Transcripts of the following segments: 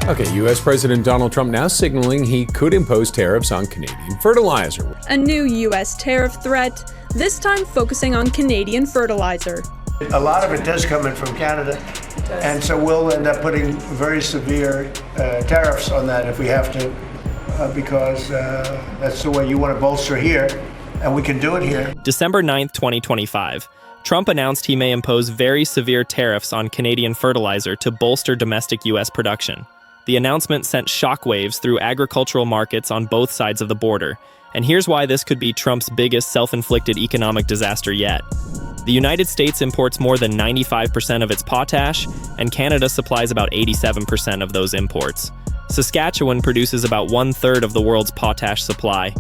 Okay, U.S. President Donald Trump now signaling he could impose tariffs on Canadian fertilizer. A new U.S. tariff threat, this time focusing on Canadian fertilizer. A lot of it does come in from Canada, and so we'll end up putting very severe tariffs on that if we have to, because that's the way you want to bolster here, and we can do it here. December 9th, 2025. Trump announced he may impose very severe tariffs on Canadian fertilizer to bolster domestic U.S. production. The announcement sent shockwaves through agricultural markets on both sides of the border, and here's why this could be Trump's biggest self-inflicted economic disaster yet. The United States imports more than 95% of its potash, and Canada supplies about 87% of those imports. Saskatchewan produces about 1/3 of the world's potash supply.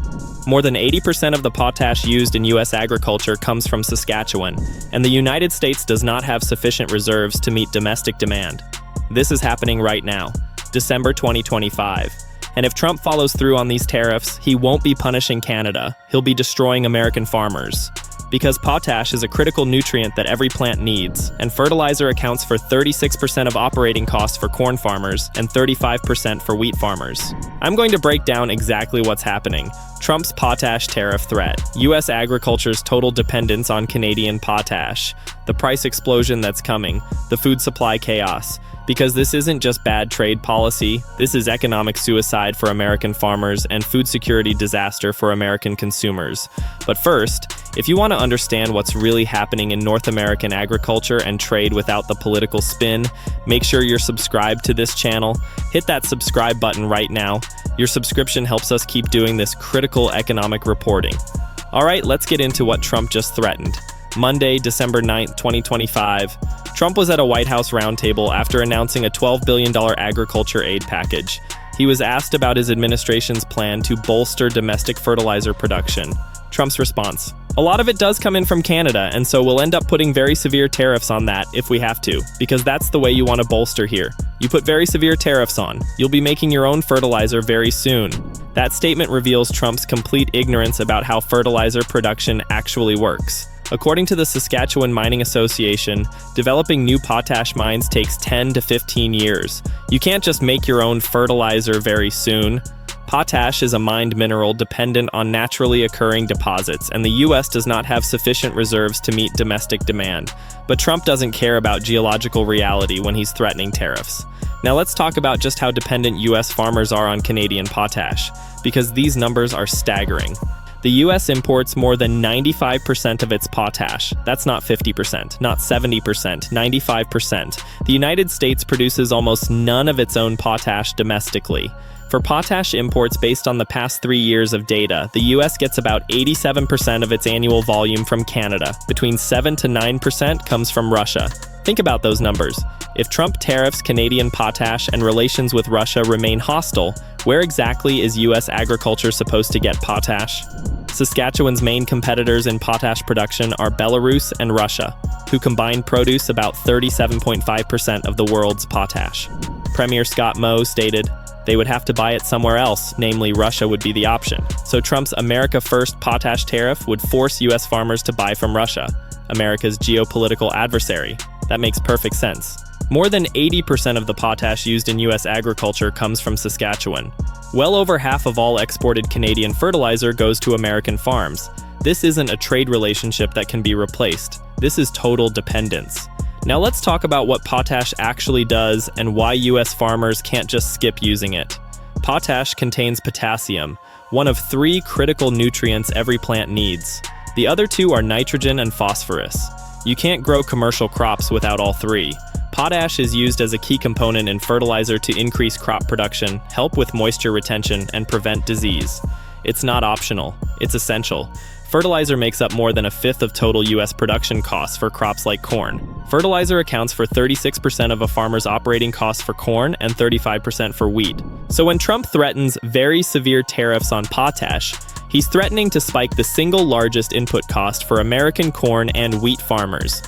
More than 80% of the potash used in U.S. agriculture comes from Saskatchewan, and the United States does not have sufficient reserves to meet domestic demand. This is happening right now, December 2025. And if Trump follows through on these tariffs, he won't be punishing Canada, he'll be destroying American farmers. Because potash is a critical nutrient that every plant needs, and fertilizer accounts for 36% of operating costs for corn farmers and 35% for wheat farmers. I'm going to break down exactly what's happening. Trump's potash tariff threat, U.S. agriculture's total dependence on Canadian potash, the price explosion that's coming, the food supply chaos. Because this isn't just bad trade policy, this is economic suicide for American farmers and food security disaster for American consumers. But first, if you want to understand what's really happening in North American agriculture and trade without the political spin, make sure you're subscribed to this channel. Hit that subscribe button right now. Your subscription helps us keep doing this critical economic reporting. All right, let's get into what Trump just threatened. Monday, December 9th, 2025. Trump was at a White House roundtable after announcing a $12 billion agriculture aid package. He was asked about his administration's plan to bolster domestic fertilizer production. Trump's response: a lot of it does come in from Canada, and so we'll end up putting very severe tariffs on that if we have to, because that's the way you want to bolster here. You put very severe tariffs on, you'll be making your own fertilizer very soon. That statement reveals Trump's complete ignorance about how fertilizer production actually works. According to the Saskatchewan Mining Association, developing new potash mines takes 10 to 15 years. You can't just make your own fertilizer very soon. Potash is a mined mineral dependent on naturally occurring deposits, and the U.S. does not have sufficient reserves to meet domestic demand. But Trump doesn't care about geological reality when he's threatening tariffs. Now let's talk about just how dependent U.S. farmers are on Canadian potash, because these numbers are staggering. The U.S. imports more than 95% of its potash. That's not 50%, not 70%, 95%. The United States produces almost none of its own potash domestically. For potash imports based on the past 3 years of data, the U.S. gets about 87% of its annual volume from Canada. Between 7 to 9% comes from Russia. Think about those numbers. If Trump tariffs Canadian potash and relations with Russia remain hostile, where exactly is U.S. agriculture supposed to get potash? Saskatchewan's main competitors in potash production are Belarus and Russia, who combined produce about 37.5% of the world's potash. Premier Scott Moe stated, they would have to buy it somewhere else, namely Russia would be the option. So Trump's America First potash tariff would force U.S. farmers to buy from Russia, America's geopolitical adversary. That makes perfect sense. More than 80% of the potash used in U.S. agriculture comes from Saskatchewan. Well over half of all exported Canadian fertilizer goes to American farms. This isn't a trade relationship that can be replaced. This is total dependence. Now let's talk about what potash actually does and why U.S. farmers can't just skip using it. Potash contains potassium, one of 3 critical nutrients every plant needs. The other 2 are nitrogen and phosphorus. You can't grow commercial crops without all 3. Potash is used as a key component in fertilizer to increase crop production, help with moisture retention, and prevent disease. It's not optional, it's essential. Fertilizer makes up more than 1/5 of total U.S. production costs for crops like corn. Fertilizer accounts for 36% of a farmer's operating costs for corn and 35% for wheat. So when Trump threatens very severe tariffs on potash, he's threatening to spike the single largest input cost for American corn and wheat farmers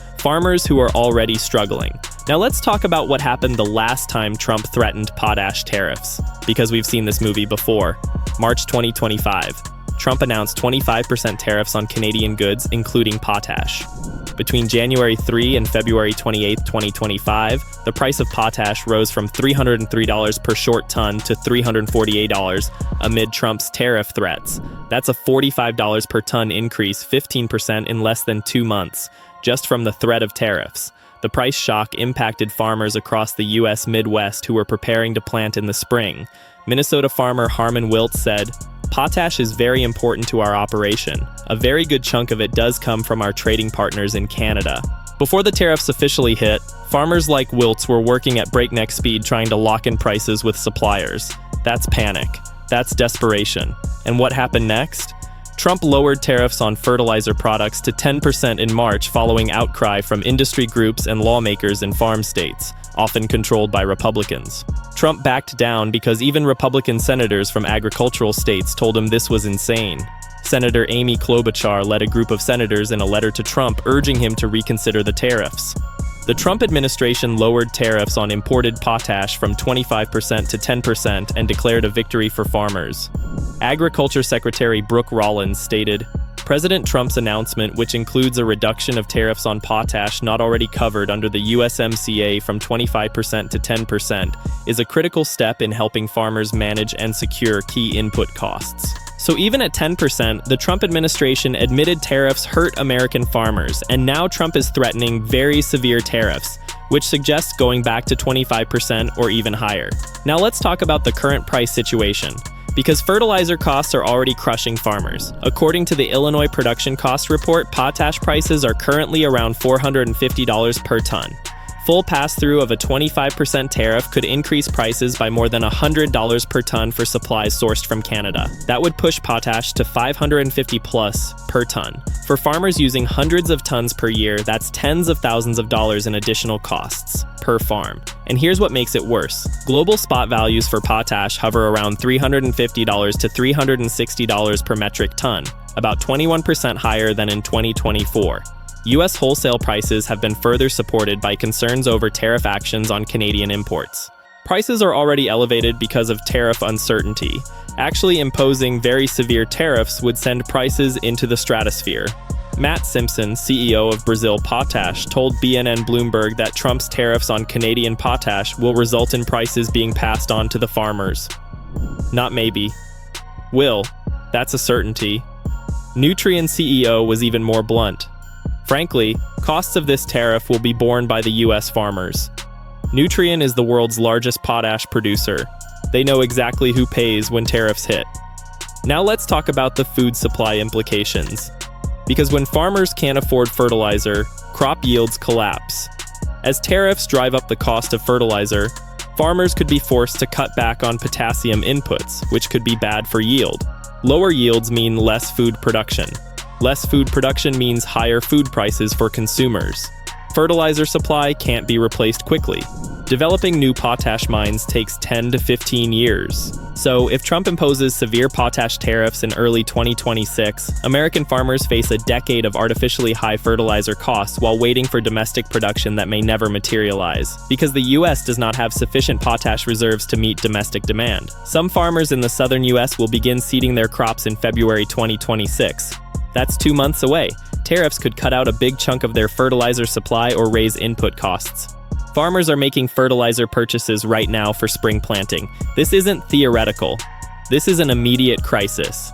who are already struggling. Now let's talk about what happened the last time Trump threatened potash tariffs, because we've seen this movie before. March 2025. Trump announced 25% tariffs on Canadian goods, including potash. Between January 3 and February 28, 2025, the price of potash rose from $303 per short ton to $348 amid Trump's tariff threats. That's a $45 per ton increase, 15% in less than 2 months, just from the threat of tariffs. The price shock impacted farmers across the U.S. Midwest who were preparing to plant in the spring. Minnesota farmer Harmon Wilt said, "Potash is very important to our operation. A very good chunk of it does come from our trading partners in Canada." Before the tariffs officially hit, farmers like Wiltz were working at breakneck speed trying to lock in prices with suppliers. That's panic. That's desperation. And what happened next? Trump lowered tariffs on fertilizer products to 10% in March following outcry from industry groups and lawmakers in farm states, often controlled by Republicans. Trump backed down because even Republican senators from agricultural states told him this was insane. Senator Amy Klobuchar led a group of senators in a letter to Trump urging him to reconsider the tariffs. The Trump administration lowered tariffs on imported potash from 25% to 10% and declared a victory for farmers. Agriculture Secretary Brooke Rollins stated, "President Trump's announcement, which includes a reduction of tariffs on potash not already covered under the USMCA from 25% to 10%, is a critical step in helping farmers manage and secure key input costs." So even at 10%, the Trump administration admitted tariffs hurt American farmers, and now Trump is threatening very severe tariffs, which suggests going back to 25% or even higher. Now let's talk about the current price situation, because fertilizer costs are already crushing farmers. According to the Illinois Production Cost Report, potash prices are currently around $450 per ton. Full pass-through of a 25% tariff could increase prices by more than $100 per ton for supplies sourced from Canada. That would push potash to $550 plus per ton. For farmers using hundreds of tons per year, that's tens of thousands of dollars in additional costs per farm. And here's what makes it worse. Global spot values for potash hover around $350 to $360 per metric ton, about 21% higher than in 2024. U.S. wholesale prices have been further supported by concerns over tariff actions on Canadian imports. Prices are already elevated because of tariff uncertainty. Actually imposing very severe tariffs would send prices into the stratosphere. Matt Simpson, CEO of Brazil Potash, told BNN Bloomberg that Trump's tariffs on Canadian potash will result in prices being passed on to the farmers. Not maybe. Will. That's a certainty. Nutrien CEO was even more blunt. Frankly, costs of this tariff will be borne by the U.S. farmers. Nutrien is the world's largest potash producer. They know exactly who pays when tariffs hit. Now let's talk about the food supply implications. Because when farmers can't afford fertilizer, crop yields collapse. As tariffs drive up the cost of fertilizer, farmers could be forced to cut back on potassium inputs, which could be bad for yield. Lower yields mean less food production. Less food production means higher food prices for consumers. Fertilizer supply can't be replaced quickly. Developing new potash mines takes 10 to 15 years. So, if Trump imposes severe potash tariffs in early 2026, American farmers face a decade of artificially high fertilizer costs while waiting for domestic production that may never materialize, because the U.S. does not have sufficient potash reserves to meet domestic demand. Some farmers in the southern U.S. will begin seeding their crops in February 2026. That's 2 months away. Tariffs could cut out a big chunk of their fertilizer supply or raise input costs. Farmers are making fertilizer purchases right now for spring planting. This isn't theoretical. This is an immediate crisis.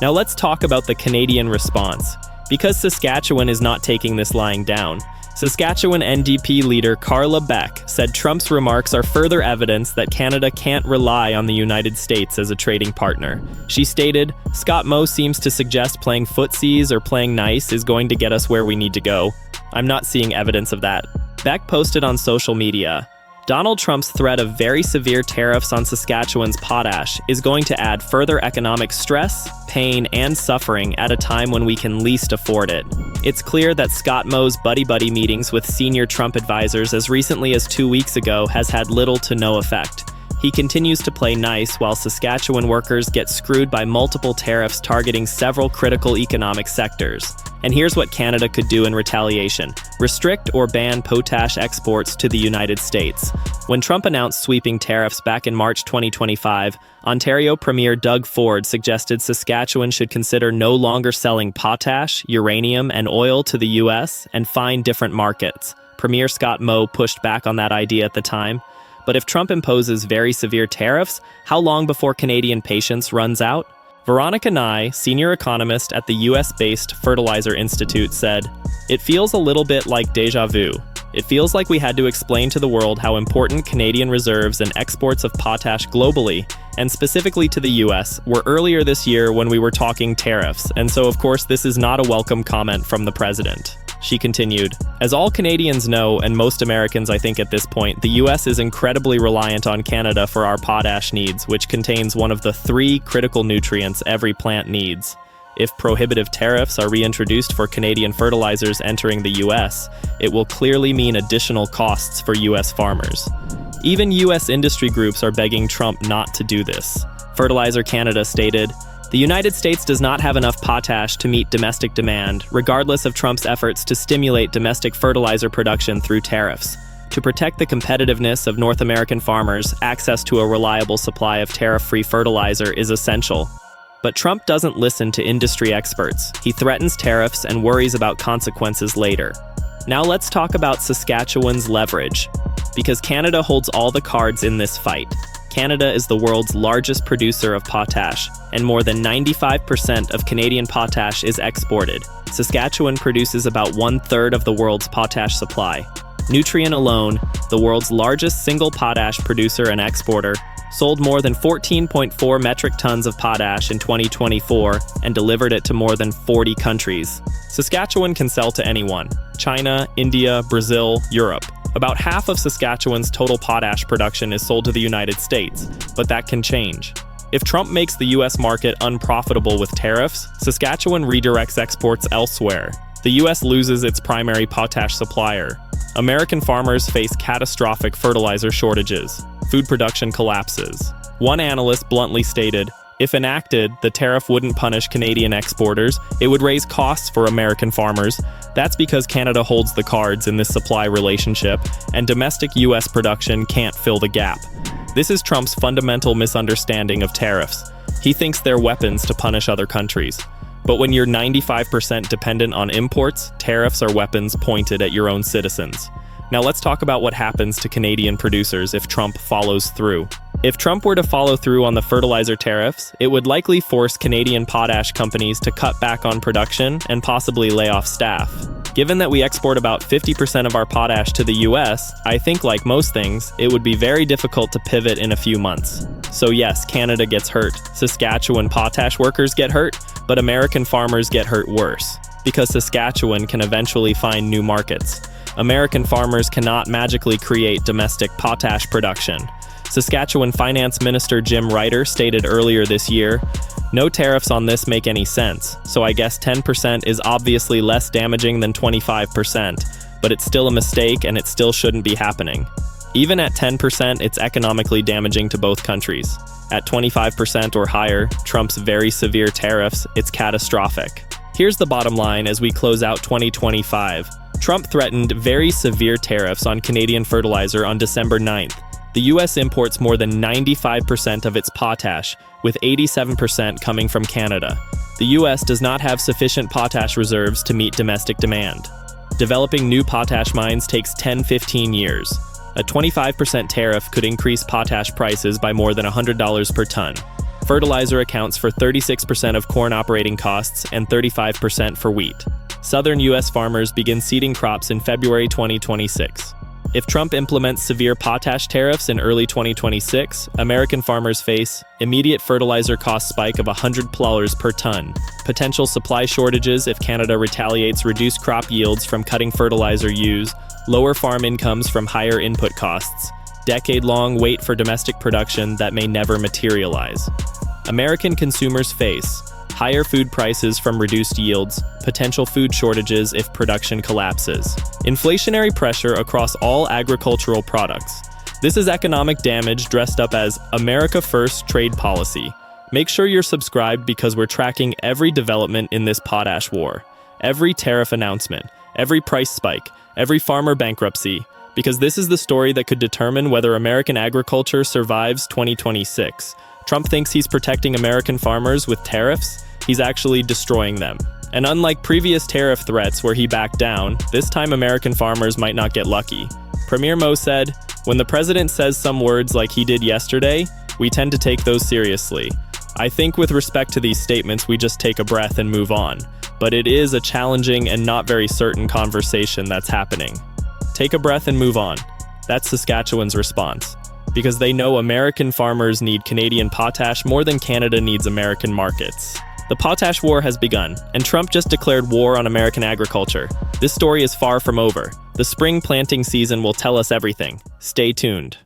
Now let's talk about the Canadian response. Because Saskatchewan is not taking this lying down, Saskatchewan NDP leader Carla Beck said Trump's remarks are further evidence that Canada can't rely on the United States as a trading partner. She stated, "Scott Moe seems to suggest playing footsies or playing nice is going to get us where we need to go. I'm not seeing evidence of that." Beck posted on social media, "Donald Trump's threat of very severe tariffs on Saskatchewan's potash is going to add further economic stress, pain, and suffering at a time when we can least afford it." It's clear that Scott Moe's buddy-buddy meetings with senior Trump advisors as recently as 2 weeks ago has had little to no effect. He continues to play nice while Saskatchewan workers get screwed by multiple tariffs targeting several critical economic sectors. And here's what Canada could do in retaliation: restrict or ban potash exports to the United States. When Trump announced sweeping tariffs back in March 2025, Ontario Premier Doug Ford suggested Saskatchewan should consider no longer selling potash, uranium, and oil to the U.S. and find different markets. Premier Scott Moe pushed back on that idea at the time. But if Trump imposes very severe tariffs, how long before Canadian patience runs out? Veronica Nye, senior economist at the US-based Fertilizer Institute, said, "It feels a little bit like déjà vu. It feels like we had to explain to the world how important Canadian reserves and exports of potash globally, and specifically to the US, were earlier this year when we were talking tariffs, and so of course this is not a welcome comment from the president." She continued, "As all Canadians know, and most Americans I think at this point, the US is incredibly reliant on Canada for our potash needs, which contains one of the 3 critical nutrients every plant needs. If prohibitive tariffs are reintroduced for Canadian fertilizers entering the US, it will clearly mean additional costs for US farmers. Even US industry groups are begging Trump not to do this." Fertilizer Canada stated, "The United States does not have enough potash to meet domestic demand, regardless of Trump's efforts to stimulate domestic fertilizer production through tariffs. To protect the competitiveness of North American farmers, access to a reliable supply of tariff-free fertilizer is essential." But Trump doesn't listen to industry experts. He threatens tariffs and worries about consequences later. Now let's talk about Saskatchewan's leverage. Because Canada holds all the cards in this fight. Canada is the world's largest producer of potash, and more than 95% of Canadian potash is exported. Saskatchewan produces about 1/3 of the world's potash supply. Nutrien alone, the world's largest single potash producer and exporter, sold more than 14.4 metric tons of potash in 2024 and delivered it to more than 40 countries. Saskatchewan can sell to anyone: China, India, Brazil, Europe. About half of Saskatchewan's total potash production is sold to the United States, but that can change. If Trump makes the US market unprofitable with tariffs, Saskatchewan redirects exports elsewhere. The US loses its primary potash supplier. American farmers face catastrophic fertilizer shortages. Food production collapses. One analyst bluntly stated, "If enacted, the tariff wouldn't punish Canadian exporters, it would raise costs for American farmers. That's because Canada holds the cards in this supply relationship, and domestic US production can't fill the gap." This is Trump's fundamental misunderstanding of tariffs. He thinks they're weapons to punish other countries. But when you're 95% dependent on imports, tariffs are weapons pointed at your own citizens. Now let's talk about what happens to Canadian producers if Trump follows through. If Trump were to follow through on the fertilizer tariffs, it would likely force Canadian potash companies to cut back on production and possibly lay off staff. Given that we export about 50% of our potash to the US, I think like most things, it would be very difficult to pivot in a few months. So yes, Canada gets hurt, Saskatchewan potash workers get hurt, but American farmers get hurt worse, because Saskatchewan can eventually find new markets. American farmers cannot magically create domestic potash production. Saskatchewan Finance Minister Jim Ryder stated earlier this year, "No tariffs on this make any sense, so I guess 10% is obviously less damaging than 25%, but it's still a mistake and it still shouldn't be happening." Even at 10%, it's economically damaging to both countries. At 25% or higher, Trump's very severe tariffs, it's catastrophic. Here's the bottom line as we close out 2025. Trump threatened very severe tariffs on Canadian fertilizer on December 9th. The US imports more than 95% of its potash, with 87% coming from Canada. The US does not have sufficient potash reserves to meet domestic demand. Developing new potash mines takes 10-15 years. A 25% tariff could increase potash prices by more than $100 per ton. Fertilizer accounts for 36% of corn operating costs and 35% for wheat. Southern US farmers begin seeding crops in February 2026. If Trump implements severe potash tariffs in early 2026, American farmers face immediate fertilizer cost spike of $100 per ton, potential supply shortages if Canada retaliates reduced crop yields from cutting fertilizer use, lower farm incomes from higher input costs, decade-long wait for domestic production that may never materialize. American consumers face higher food prices from reduced yields, potential food shortages if production collapses, inflationary pressure across all agricultural products. This is economic damage dressed up as America First trade policy. Make sure you're subscribed because we're tracking every development in this potash war. every tariff announcement, every price spike, every farmer bankruptcy, because this is the story that could determine whether American agriculture survives 2026. Trump thinks he's protecting American farmers with tariffs. He's actually destroying them. And unlike previous tariff threats where he backed down, this time American farmers might not get lucky. Premier Mo said, "When the president says some words like he did yesterday, we tend to take those seriously. I think with respect to these statements, we just take a breath and move on. But it is a challenging and not very certain conversation that's happening. Take a breath and move on." That's Saskatchewan's response. Because they know American farmers need Canadian potash more than Canada needs American markets. The potash war has begun, and Trump just declared war on American agriculture. This story is far from over. The spring planting season will tell us everything. Stay tuned.